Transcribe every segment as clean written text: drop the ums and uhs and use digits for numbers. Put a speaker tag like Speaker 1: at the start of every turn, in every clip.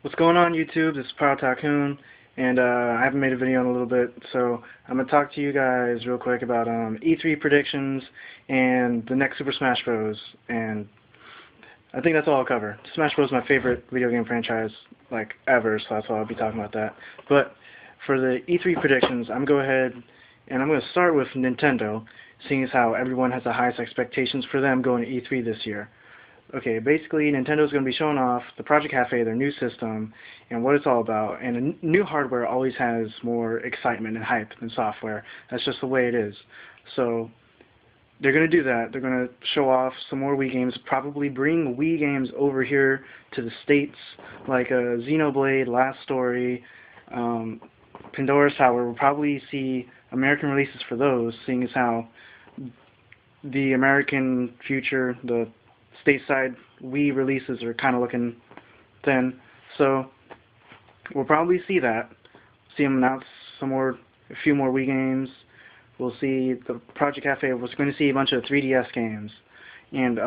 Speaker 1: What's going on, YouTube? This is Power Tycoon, and I haven't made a video in a little bit, so I'm going to talk to you guys real quick about E3 predictions and the next Super Smash Bros. And I think that's all I'll cover. Smash Bros. Is my favorite video game franchise, like, ever, so that's why I'll be talking about that. But for the E3 predictions, I'm going to go ahead and I'm going to start with Nintendo, seeing as how everyone has the highest expectations for them going to E3 this year. Okay, basically Nintendo's going to be showing off the Project Cafe, their new system, and what it's all about. And new hardware always has more excitement and hype than software. That's just the way it is. So they're going to do that. They're going to show off some more Wii games, probably bring Wii games over here to the States, like Xenoblade, Last Story, Pandora's Tower. We'll probably see American releases for those, seeing as how the American future, the stateside Wii releases are kind of looking thin. So we'll probably see that. See them announce a few more Wii games. We'll see the Project Cafe. We're going to see a bunch of 3DS games. And,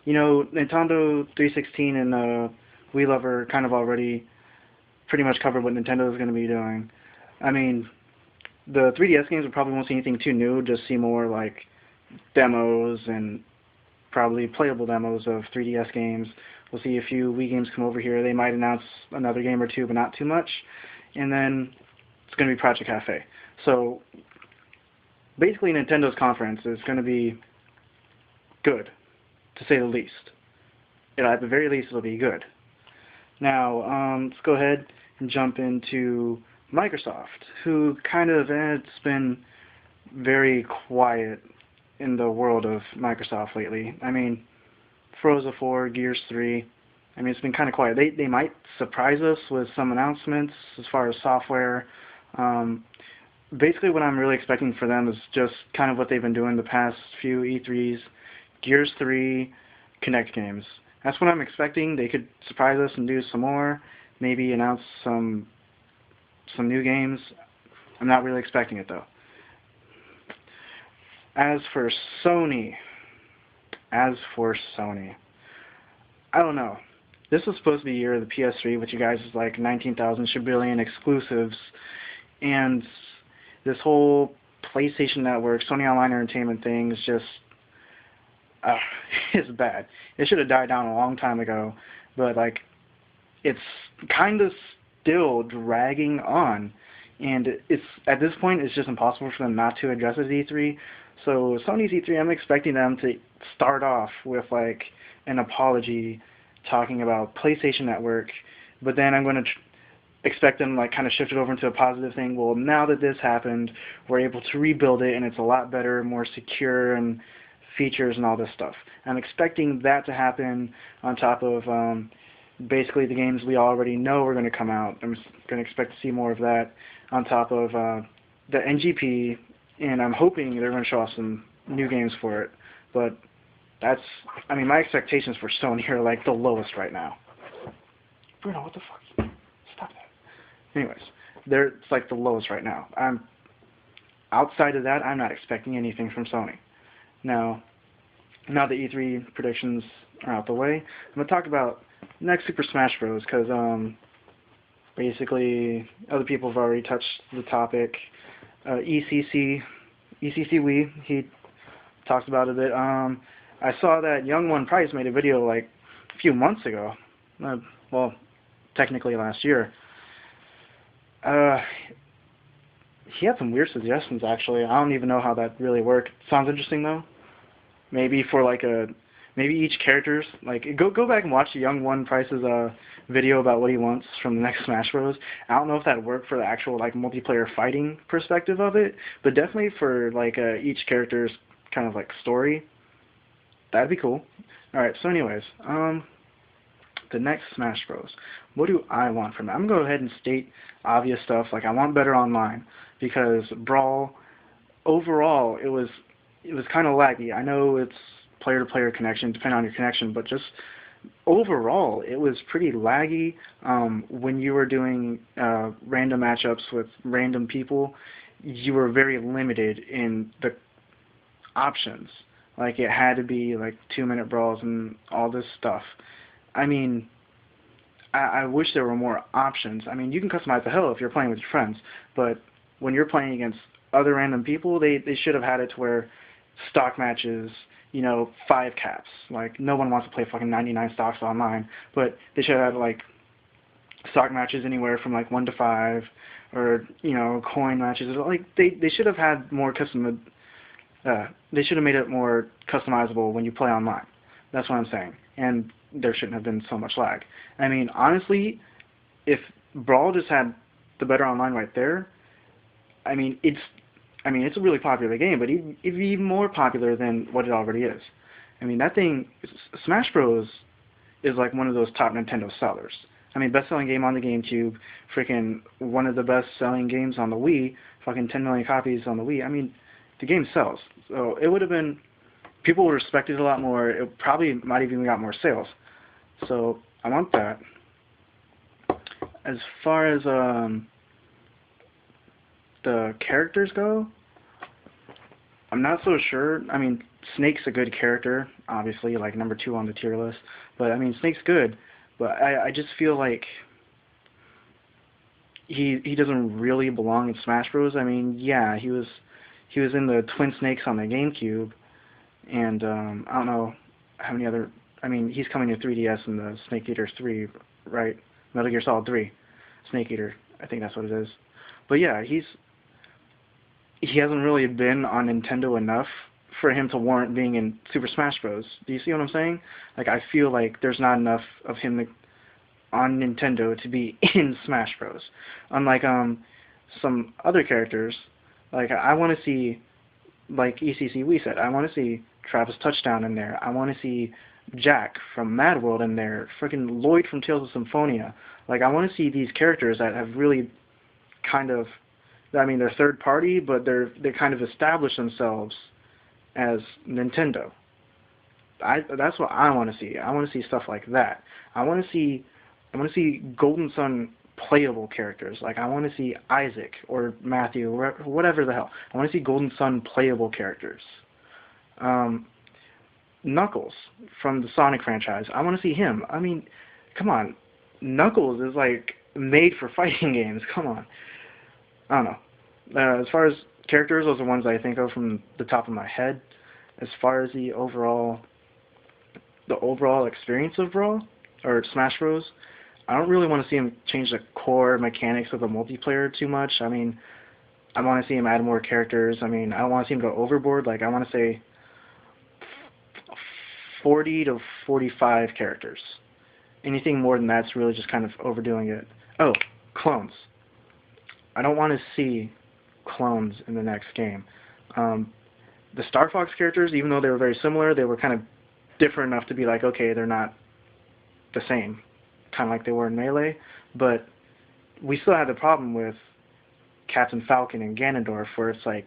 Speaker 1: you know, Nintendo 316 and Wii Lover kind of already pretty much covered what Nintendo is going to be doing. I mean, the 3DS games we probably won't see anything too new, just see more like demos and probably playable demos of 3DS games. We'll see a few Wii games come over here. They might announce another game or two, but not too much. And then it's going to be Project Cafe. So basically Nintendo's conference is going to be good, to say the least. At the very least, it'll be good. Now, let's go ahead and jump into Microsoft, who kind of it's been very quiet in the world of Microsoft lately. I mean, Forza 4, Gears 3, I mean, it's been kind of quiet. They might surprise us with some announcements as far as software. Basically, what I'm really expecting for them is just kind of what they've been doing the past few E3s, Gears 3, Kinect games. That's what I'm expecting. They could surprise us and do some more, maybe announce some new games. I'm not really expecting it, though. As for Sony, I don't know. This was supposed to be the year of the PS3, which you guys is like 19,000 shabillion exclusives, and this whole PlayStation Network, Sony Online Entertainment thing is just, it's bad. It should have died down a long time ago, but like, it's kind of still dragging on, and it's at this point it's just impossible for them not to address it at E3. So Sony's E3, I'm expecting them to start off with like an apology talking about PlayStation Network, but then I'm going to expect them like kind of shift it over into a positive thing. Well, now that this happened, we're able to rebuild it and it's a lot better, more secure and features and all this stuff. I'm expecting that to happen on top of basically the games we already know are going to come out. I'm going to expect to see more of that on top of the NGP, and I'm hoping they're going to show off some new games for it. But that's, I mean, my expectations for Sony are like the lowest right now. Bruno, what the fuck? Stop that. Anyways, it's like the lowest right now. Outside of that, I'm not expecting anything from Sony. Now the E3 predictions are out the way, I'm going to talk about next Super Smash Bros. Because basically other people have already touched the topic. ECCWii, he talked about it a bit. I saw that Young One Price made a video like a few months ago. Well, technically last year. He had some weird suggestions, actually. I don't even know how that really worked. Sounds interesting, though. Maybe for like maybe each character's, like, go back and watch the Young One Price's video about what he wants from the next Smash Bros. I don't know if that'd work for the actual like multiplayer fighting perspective of it, but definitely for like each character's kind of like story, that'd be cool. Alright, so anyways, the next Smash Bros. What do I want from it? I'm going to go ahead and state obvious stuff, like I want better online, because Brawl, overall, it was kind of laggy. I know it's player-to-player connection, depending on your connection, but just overall, it was pretty laggy. When you were doing random matchups with random people, you were very limited in the options. Like, it had to be like 2-minute brawls and all this stuff. I mean, I wish there were more options. I mean, you can customize the hell if you're playing with your friends, but when you're playing against other random people, they should have had it to where stock matches, 5 caps. Like, no one wants to play fucking 99 stocks online, but they should have had, like, stock matches anywhere from, like, 1 to 5, or, coin matches. Like, they should have had more they should have made it more customizable when you play online. That's what I'm saying. And there shouldn't have been so much lag. I mean, honestly, if Brawl just had the better online right there, I mean, it's a really popular game, but it'd be even more popular than what it already is. I mean, that thing, Smash Bros. Is like one of those top Nintendo sellers. I mean, best-selling game on the GameCube, freaking one of the best-selling games on the Wii, fucking 10 million copies on the Wii. I mean, the game sells. So it would have been, people would respect it a lot more. It probably might have even got more sales. So I want that. As far as the characters go, I'm not so sure. I mean, Snake's a good character, obviously, like number 2 on the tier list. But I mean, Snake's good, but I just feel like he doesn't really belong in Smash Bros. I mean, yeah, he was in the Twin Snakes on the GameCube, and I don't know how many other. I mean, he's coming to 3DS in the Snake Eater 3, right? Metal Gear Solid 3, Snake Eater. I think that's what it is. But yeah, he hasn't really been on Nintendo enough for him to warrant being in Super Smash Bros. Do you see what I'm saying? Like, I feel like there's not enough of him on Nintendo to be in Smash Bros. Unlike some other characters, like I want to see, like ECCWii said, I want to see Travis Touchdown in there. I want to see Jack from Mad World in there. Freaking Lloyd from Tales of Symphonia. Like, I want to see these characters that have really kind of, I mean, they're third party, but they kind of establish themselves as Nintendo. That's what I want to see. I want to see stuff like that. I want to see Golden Sun playable characters. Like, I want to see Isaac or Matthew or whatever the hell. I want to see Golden Sun playable characters. Knuckles from the Sonic franchise. I want to see him. I mean, come on. Knuckles is like made for fighting games. Come on. I don't know. As far as characters, those are ones I think of from the top of my head. As far as the overall experience of Brawl or Smash Bros, I don't really want to see him change the core mechanics of the multiplayer too much. I mean, I want to see him add more characters. I mean, I don't want to see him go overboard. Like, I want to say 40 to 45 characters. Anything more than that's really just kind of overdoing it. Oh, clones. I don't want to see clones in the next game. The Star Fox characters, even though they were very similar, they were kind of different enough to be like, okay, they're not the same, kind of like they were in Melee. But we still had the problem with Captain Falcon and Ganondorf, where it's like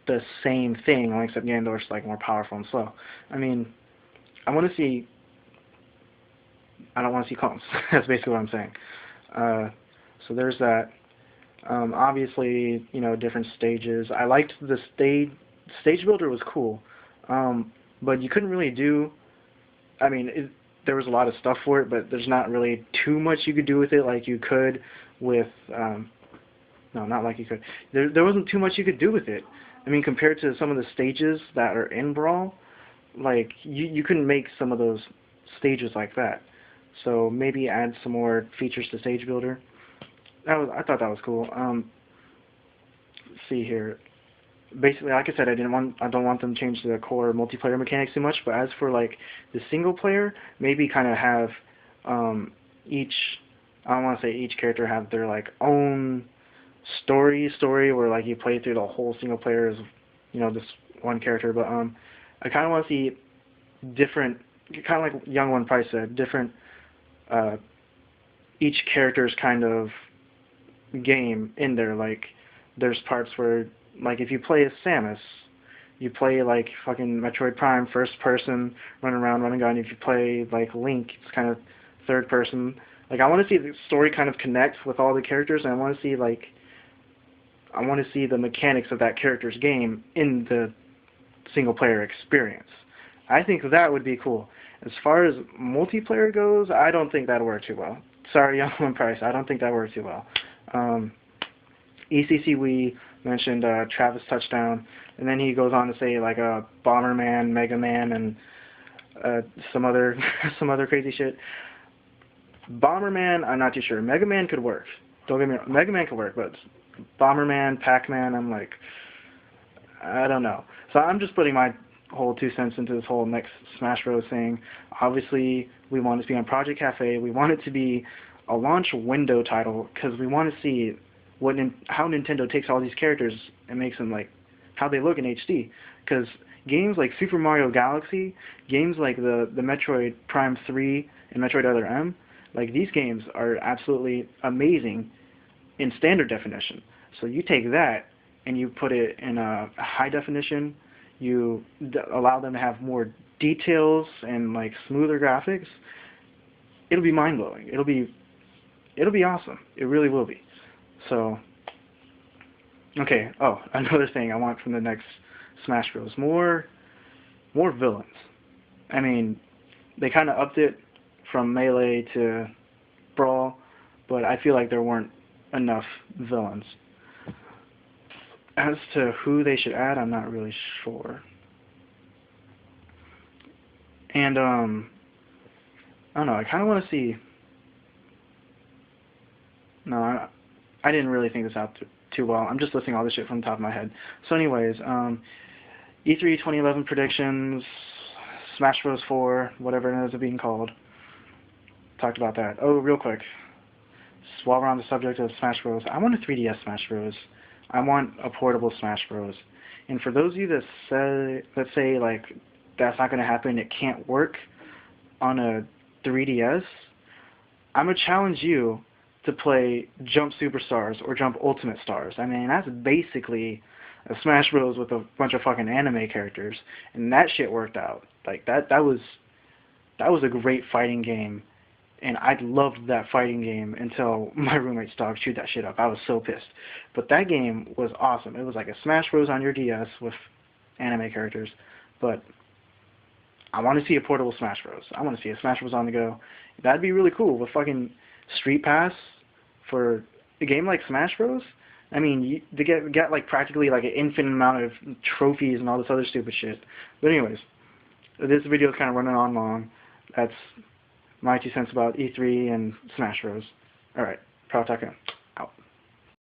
Speaker 1: the same thing, only except Ganondorf's like more powerful and slow. I mean, I don't want to see clones. That's basically what I'm saying. So there's that. Obviously, different stages. I liked the stage builder was cool, but you couldn't really do. I mean, there was a lot of stuff for it, but there's not really too much you could do with it like you could with. No, not like you could. There wasn't too much you could do with it. I mean, compared to some of the stages that are in Brawl, like you couldn't make some of those stages like that. So maybe add some more features to Stage Builder. I thought that was cool. Let's see here. Basically, like I said, I don't want them to change the core multiplayer mechanics too much. But as for like the single player, maybe kind of have each. I don't want to say each character have their like own story where like you play through the whole single player as this one character. But I kind of want to see different, kind of like Young One Price said, different. Each character's kind of game in there. Like, there's parts where, like, if you play as Samus, you play like fucking Metroid Prime, first person, running around, running gun. If you play like Link, it's kind of third person. Like, I want to see the story kind of connect with all the characters, and I want to see the mechanics of that character's game in the single player experience. I think that would be cool. As far as multiplayer goes, I don't think that'd work too well. Sorry, Young Price, I don't think that worked too well. ECCWii mentioned Travis Touchdown, and then he goes on to say like Bomberman, Mega Man, and some other some other crazy shit. Bomberman, I'm not too sure. Mega Man could work. Don't get me wrong. Mega Man could work, but Bomberman, Pac-Man, I'm like, I don't know. So I'm just putting my whole 2 cents into this whole next Smash Bros. Thing. Obviously, we want it to be on Project Cafe. We want it to be a launch window title because we want to see how Nintendo takes all these characters and makes them like how they look in HD. Because games like Super Mario Galaxy, games like the Metroid Prime 3 and Metroid Other M, like these games are absolutely amazing in standard definition. So you take that and you put it in a high definition, you allow them to have more details and like smoother graphics, it'll be mind-blowing. It'll be awesome. It really will be. So, okay, oh, another thing I want from the next Smash Bros. More villains. I mean, they kind of upped it from Melee to Brawl, but I feel like there weren't enough villains. As to who they should add, I'm not really sure. And, I don't know, I kind of want to see... No, I didn't really think this out too well. I'm just listing all this shit from the top of my head. So anyways, E3 2011 predictions, Smash Bros. 4, whatever it ends up being called. Talked about that. Oh, real quick. Just while we're on the subject of Smash Bros., I want a 3DS Smash Bros. I want a portable Smash Bros. And for those of you that say like that's not going to happen, it can't work on a 3DS, I'm going to challenge you to play Jump Superstars or Jump Ultimate Stars. I mean, that's basically a Smash Bros. With a bunch of fucking anime characters, and that shit worked out. Like that was a great fighting game. And I loved that fighting game until my roommate's dog chewed that shit up. I was so pissed. But that game was awesome. It was like a Smash Bros. On your DS with anime characters. But I want to see a portable Smash Bros. I want to see a Smash Bros. On the go. That'd be really cool with fucking Street Pass for a game like Smash Bros. I mean, they get like practically like an infinite amount of trophies and all this other stupid shit. But anyways, this video is kind of running on long. That's my 2 cents about E3 and Smash Bros. Alright, Proud Talk in.